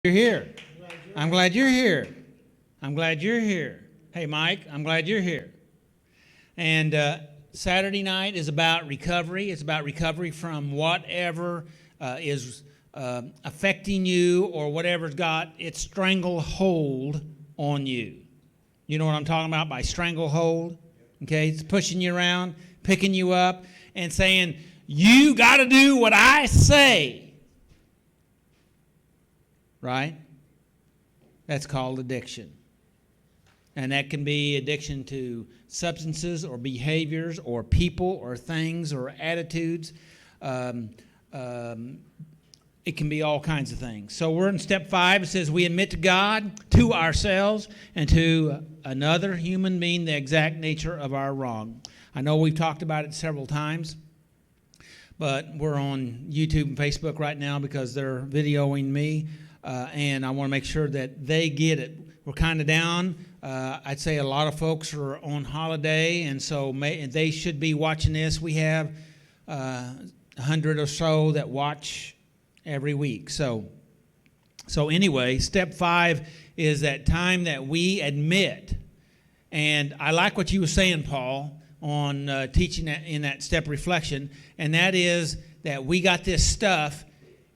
You're here. I'm glad you're here. I'm glad you're here. Hey, Mike, I'm glad you're here. And Saturday night is about recovery. It's about recovery from whatever is affecting you or whatever's got its stranglehold on you. You know what I'm talking about by stranglehold? Okay, it's pushing you around, picking you up, and saying, you got to do what I say. Right? That's called addiction. And that can be addiction to substances or behaviors or people or things or attitudes. It can be all kinds of things. So we're in step 5. It says we admit to God, to ourselves, and to another human being the exact nature of our wrong. I know we've talked about it several times, but we're on YouTube and Facebook right now because they're videoing me. And I want to make sure that they get it. We're kind of down. I'd say a lot of folks are on holiday, and so they should be watching this. We have 100 or so that watch every week. So anyway, step 5 is that time that we admit. And I like what you were saying, Paul, on teaching that in that step reflection, and that is that we got this stuff.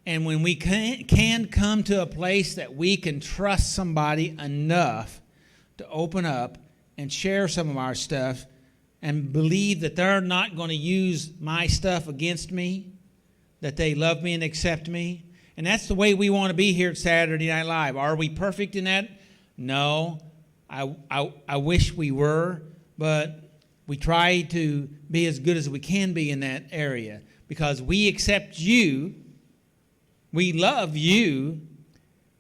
And when we can come to a place that we can trust somebody enough to open up and share some of our stuff and believe that they're not going to use my stuff against me, that they love me and accept me. And that's the way we want to be here at Saturday Night Live. Are we perfect in that? No. I wish we were, but we try to be as good as we can be in that area because we accept you. We love you,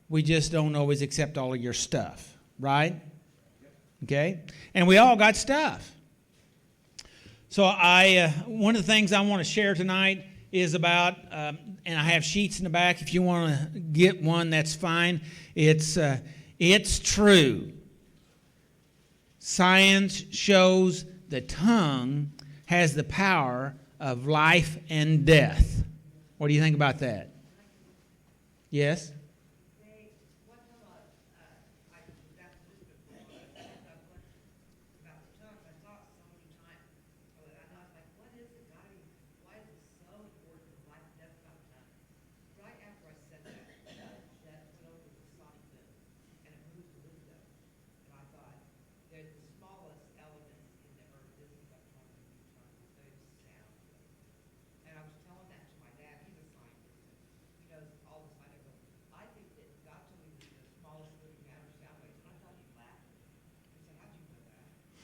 we just don't always accept all of your stuff, right? Okay? And we all got stuff. So one of the things I want to share tonight is about, and I have sheets in the back. If you want to get one, that's fine. It's true. Science shows the tongue has the power of life and death. What do you think about that? Yes?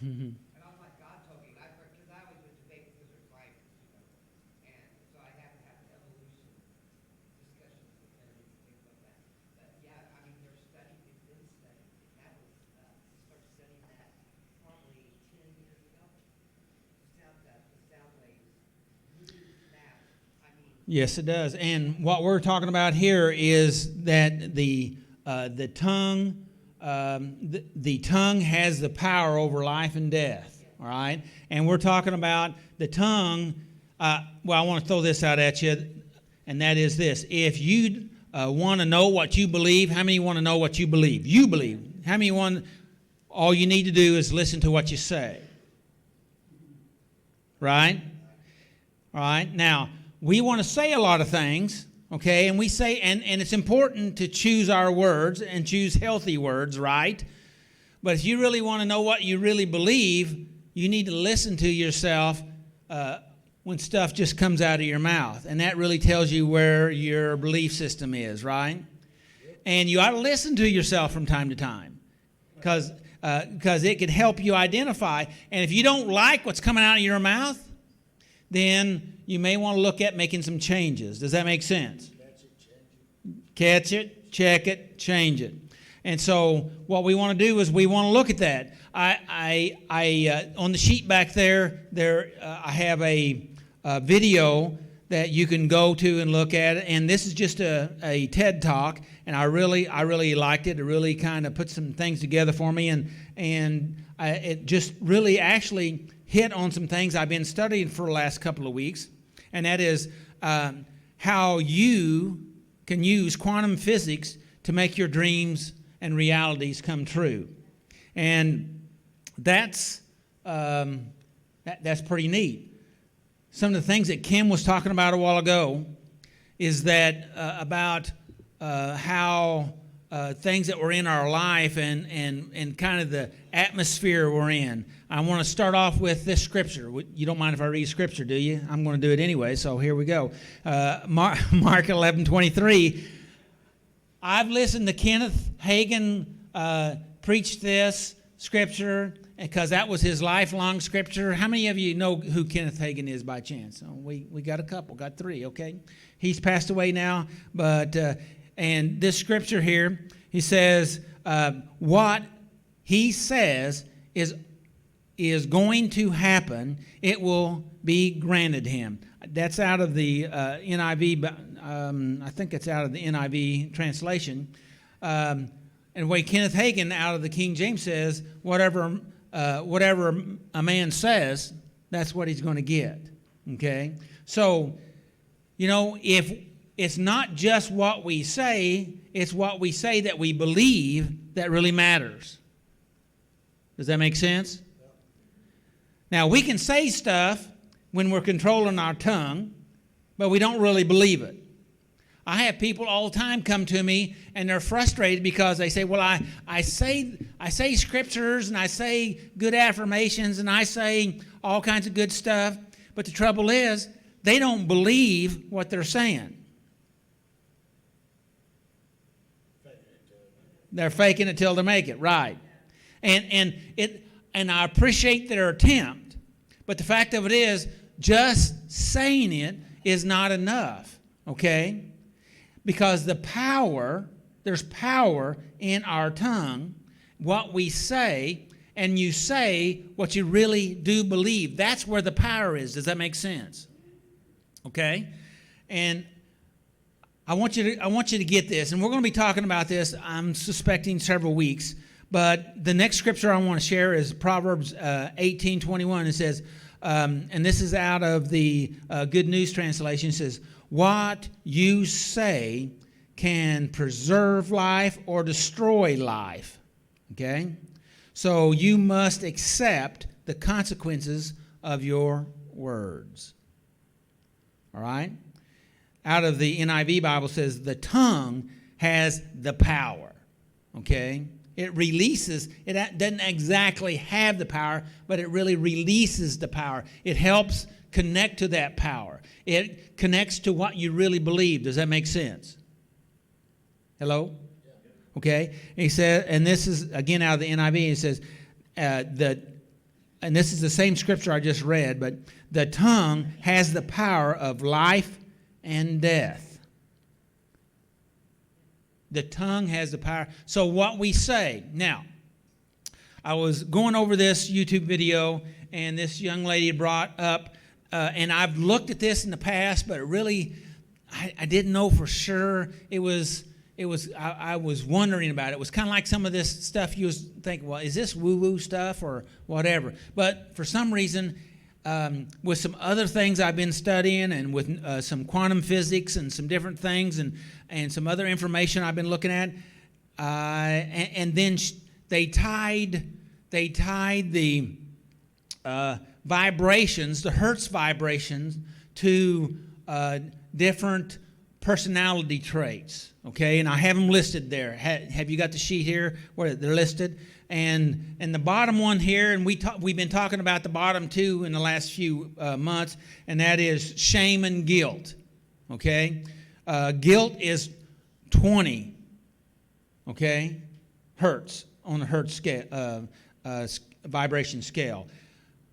And I was like, God told me, because I always went to debate because there's science, and so I have to have evolution discussions with them and things like that. But yeah, I mean, they're studying, it's been studied. That was, started studying that probably 10 years ago. The sound waves move that. Yes, it does. And what we're talking about here is that the tongue. The tongue has the power over life and death, all right? And we're talking about the tongue. I want to throw this out at you, and that is this. If you want to know what you believe, how many want to know what you believe? You believe. How many want, all you need to do is listen to what you say, right? All right? Now, we want to say a lot of things. Okay, and we say, and it's important to choose our words and choose healthy words, right? But if you really want to know what you really believe, you need to listen to yourself when stuff just comes out of your mouth. And that really tells you where your belief system is, right? And you ought to listen to yourself from time to time because it can help you identify. And if you don't like what's coming out of your mouth, then you may want to look at making some changes. Does that make sense? Catch it, check it, change it. And so what we want to do is we want to look at that. I on the sheet back there, I have a video that you can go to and look at it. And this is just a TED Talk, and I really liked it. It really kind of put some things together for me, and it just really actually hit on some things I've been studying for the last couple of weeks. And that is how you can use quantum physics to make your dreams and realities come true. And that's pretty neat. Some of the things that Kim was talking about a while ago is that about how things that were in our life and kind of the atmosphere we're in. I want to start off with this scripture. You don't mind if I read scripture, do you? I'm going to do it anyway, so here we go. Mark 11:23. I've listened to Kenneth Hagin preach this scripture because that was his lifelong scripture. How many of you know who Kenneth Hagin is by chance? Oh, we got a couple, got three, okay? He's passed away now, but and this scripture here, he says, what he says is going to happen, it will be granted him. That's out of the NIV, I think it's out of the NIV translation. And the way Kenneth Hagin out of the King James says, whatever a man says, that's what he's going to get. Okay? So, if it's not just what we say, it's what we say that we believe that really matters. Does that make sense? Now, we can say stuff when we're controlling our tongue, but we don't really believe it. I have people all the time come to me, and they're frustrated because they say, well, I say scriptures, and I say good affirmations, and I say all kinds of good stuff, but the trouble is, they don't believe what they're saying. They're faking it till they make it, right. And I appreciate their attempt, but the fact of it is, just saying it is not enough, okay? Because there's power in our tongue, what we say, and you say what you really do believe. That's where the power is. Does that make sense? Okay? And I want you to get this, and we're going to be talking about this, I'm suspecting, several weeks. But the next scripture I want to share is Proverbs 18:21. It says, and this is out of the Good News Translation. It says, what you say can preserve life or destroy life. Okay? So you must accept the consequences of your words. All right? Out of the NIV Bible says the tongue has the power. Okay? It releases, it doesn't exactly have the power, but it really releases the power. It helps connect to that power. It connects to what you really believe. Does that make sense? Hello? Okay. He said, and this is again out of the NIV. He says and this is the same scripture I just read, but the tongue has the power of life and death. The tongue has the power. So what we say. Now, I was going over this YouTube video, and this young lady brought up, and I've looked at this in the past, but it really, I didn't know for sure. I was wondering about it. It was kind of like some of this stuff you was thinking, well, is this woo-woo stuff or whatever? But for some reason, with some other things I've been studying and with some quantum physics and some different things and some other information I've been looking at, and then they tied the vibrations, the Hertz vibrations, to different personality traits. Okay, and I have them listed there. Have you got the sheet here where they're listed? And the bottom one here, and we've been talking about the bottom two in the last few months, and that is shame and guilt. Okay, guilt is 20. Okay, Hertz on the Hertz scale, vibration scale.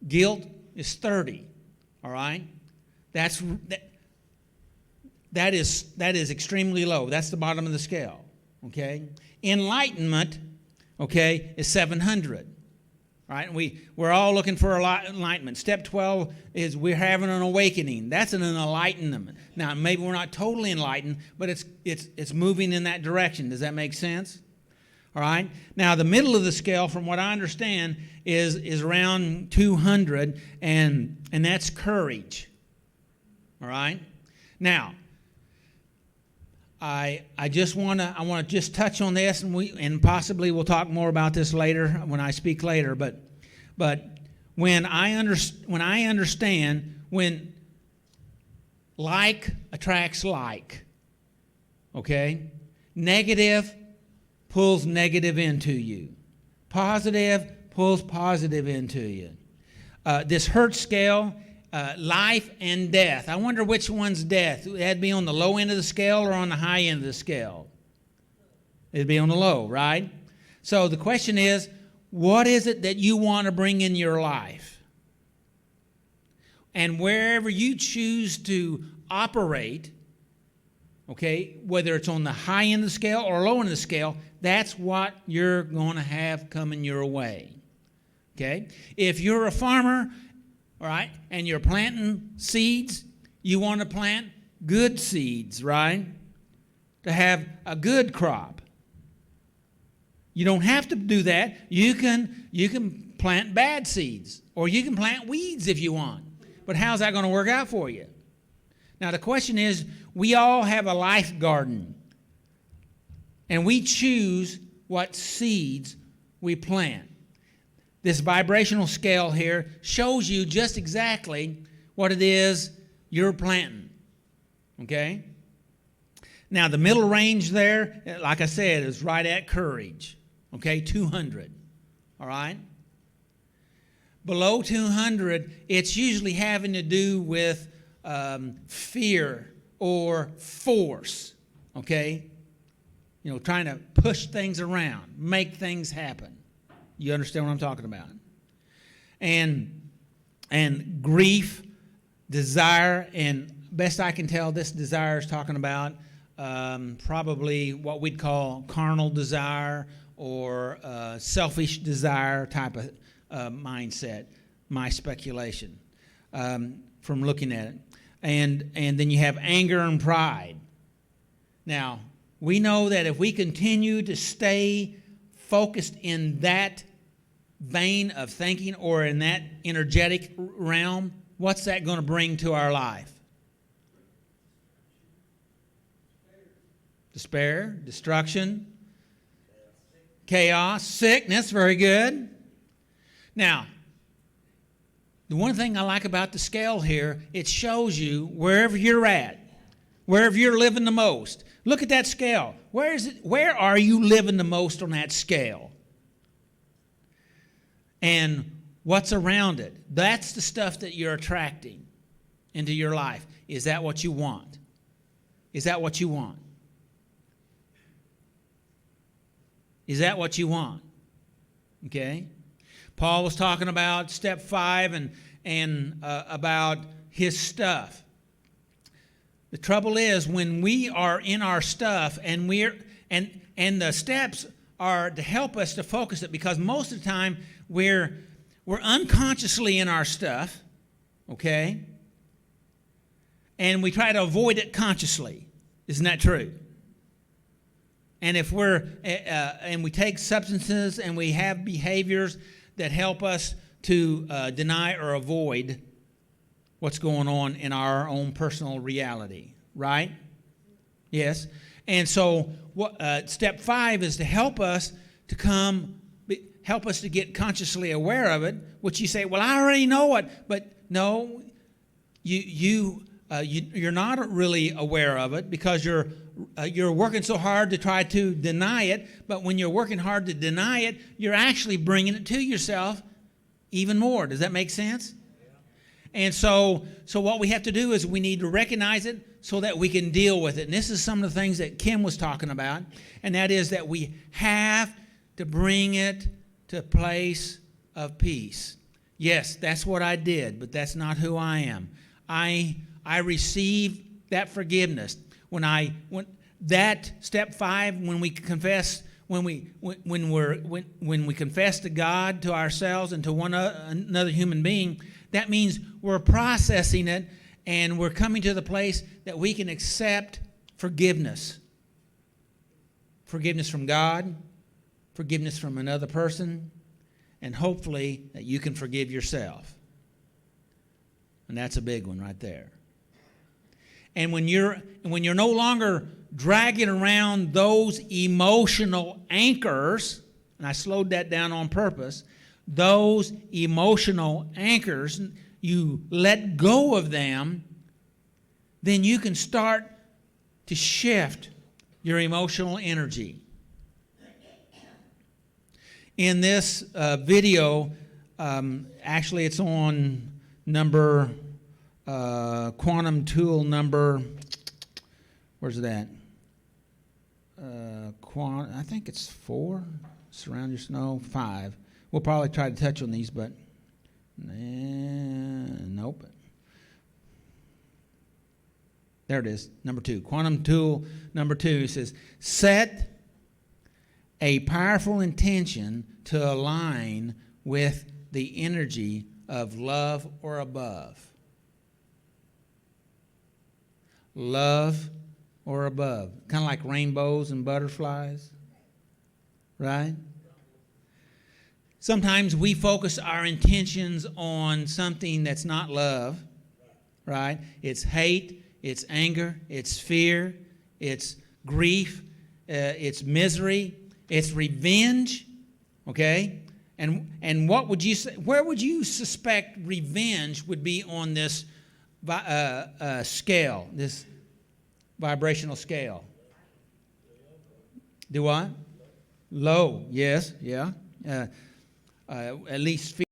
Guilt is 30. All right, that is extremely low. That's the bottom of the scale. Okay, enlightenment, okay, is 700. All right, and we're all looking for enlightenment. Step 12 is we're having an awakening. That's an enlightenment. Now, maybe we're not totally enlightened, but it's moving in that direction. Does that make sense? All right. Now, the middle of the scale, from what I understand, is around 200, and that's courage. All right. Now, I just want to just touch on this, and possibly we'll talk more about this later when I speak later. But when I understand when like attracts like, okay, negative pulls negative into you, positive pulls positive into you. This hurt scale. Life and death. I wonder which one's death. It'd be on the low end of the scale or on the high end of the scale? It'd be on the low, right? So the question is, what is it that you want to bring in your life? And wherever you choose to operate, okay, whether it's on the high end of the scale or low end of the scale, that's what you're going to have coming your way. Okay? If you're a farmer, all right, and you're planting seeds, you want to plant good seeds, right? To have a good crop. You don't have to do that. You can plant bad seeds, or you can plant weeds if you want. But how's that going to work out for you? Now the question is, we all have a life garden, and we choose what seeds we plant. This vibrational scale here shows you just exactly what it is you're planting, okay? Now, the middle range there, like I said, is right at courage, okay, 200, all right? Below 200, it's usually having to do with fear or force, okay? You know, trying to push things around, make things happen. You understand what I'm talking about? And grief, desire, and best I can tell, this desire is talking about probably what we'd call carnal desire or selfish desire type of mindset, my speculation from looking at it. And then you have anger and pride. Now, we know that if we continue to stay focused in that vein of thinking or in that energetic realm, what's that going to bring to our life? Despair, destruction, chaos, sickness. Very good. Now, the one thing I like about the scale here, it shows you wherever you're at, wherever you're living the most. Look at that scale. Where are you living the most on that scale? And what's around it? That's the stuff that you're attracting into your life. Is that what you want? Is that what you want? Is that what you want? Okay? Paul was talking about step 5 and about his stuff. The trouble is when we are in our stuff and the steps are to help us to focus it, because most of the time we're unconsciously in our stuff, okay? And we try to avoid it consciously. Isn't that true? And if and we take substances and we have behaviors that help us to deny or avoid what's going on in our own personal reality, right? Yes. And so step 5 is to help us to get consciously aware of it, which you say, well, I already know it. But no, you're not really aware of it because you're working so hard to try to deny it. But when you're working hard to deny it, you're actually bringing it to yourself even more. Does that make sense? And so what we have to do is we need to recognize it so that we can deal with it. And this is some of the things that Kim was talking about, and that is that we have to bring it to a place of peace. Yes, that's what I did, but that's not who I am. I received that forgiveness when that step 5, when we confess, when we confess to God, to ourselves, and to another human being. That means we're processing it and we're coming to the place that we can accept forgiveness. Forgiveness from God, forgiveness from another person, and hopefully that you can forgive yourself. And that's a big one right there. And when you're no longer dragging around those emotional anchors, and I slowed that down on purpose, those emotional anchors, you let go of them, then you can start to shift your emotional energy. In this video, actually it's on number, quantum tool number, where's that? I think it's 4, surround your snow, 5. We'll probably try to touch on these, but nope. There it is, number 2. Quantum tool number 2 says, set a powerful intention to align with the energy of love or above. Love or above. Kind of like rainbows and butterflies, right? Sometimes we focus our intentions on something that's not love, right? It's hate, it's anger, it's fear, it's grief, it's misery, it's revenge, okay? And what would you say? Where would you suspect revenge would be on this scale, this vibrational scale? Do what? Low. Yes. Yeah. At least